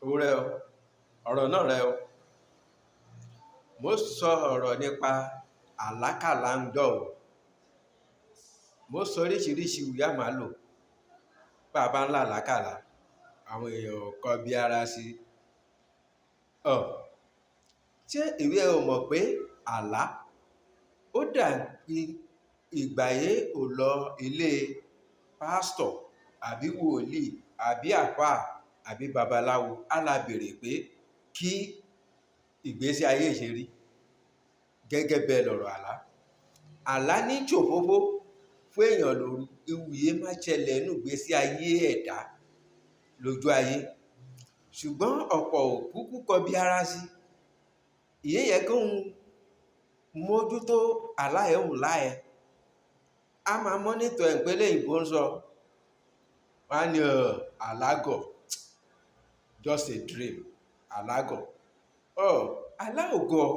ó rẹ o, ọ̀rọ̀ náà rẹ o. Mo sọ ọ̀rọ̀ nípa àlákàlà ń jọ o. Mo sọ oríṣiríṣi ìwé máa lò bàbá ńlá àlákàlà àwọn èèyàn kọ bí ara sí. Ṣé ìwé ò mọ̀ pé àlá ó dàbí ìgbàyé ò lọ ilé pásítọ̀ àbí wòlíì àbí àfáà àbí babaláwo á la bèrè pé kí ìgbésí ayé ṣe rí. Gẹ́gẹ́ bẹ́ẹ̀ lọ̀rọ̀ àlá. Àlá ní ṣòfófó fún èèyàn lóru, ìwúyé má ṣẹlẹ̀ nínú ìgbésí ayé ẹ̀dá lójú ayé. Ṣùgbọ́n ọ̀pọ̀ ò kúkú kọbi ara sí. Ìyẹn yẹ kó ń mójútó àlá ẹ̀ ń lá ẹ. A máa mọ́nítọ̀ ẹ̀ pé lẹ́yìnbó ń sọ. Wọ́n á ní àlágọ̀, just a dream, àlágọ̀. Àlá ò gọ̀,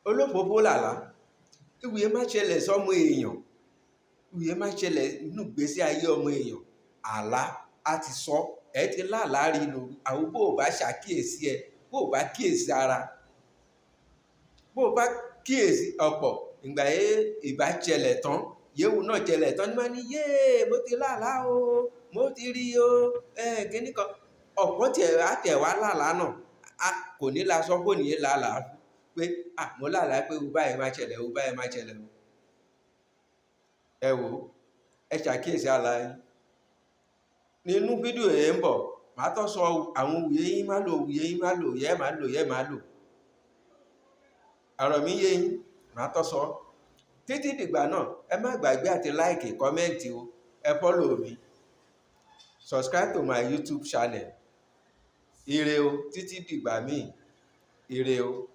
olófòófó làlá. Ìwúyé má ṣẹlẹ̀ sọ́mọ èèyàn, ìwúyé má ṣẹlẹ̀ nínú ìgbésí ayé ọmọ èèyàn. Àlá á ti sọ, ẹ ti láàlá rí lóru. Àwọn bó bá ṣàkíyèsí ẹ, bó bá kíyèsí ara, bó bá kíyèsí ọ̀pọ̀ ìgbà ìbá ṣẹlẹ̀ tán, yéwu náà ṣẹlẹ̀ tán ní máa ní mo ti láàlá o, mo ti rí o, kíní kan. Ọ̀pọ̀ àtẹ̀wá láàlá náà kò ní la sọ fún ní láàlá pé mo láàlá pé o báyìí má ṣẹlẹ̀, o báyìí má ṣẹlẹ̀ o. Ẹ wò, ẹ ṣàkíyèsí àlá yín. Nínú fídíò yẹn ń bọ̀, màá tó sọ àwọn òye yín má lò, òye yín má lò, yẹ́ má lò, yẹ́ má lò. Ọ̀rọ̀ mi yé yín, màá tó sọ. Títí dìgbà náà, ẹ má gbàgbé àti like, comment o, ẹ follow mi. Subscribe to my YouTube channel. Ire o, títí dìgbà míì. Ire o.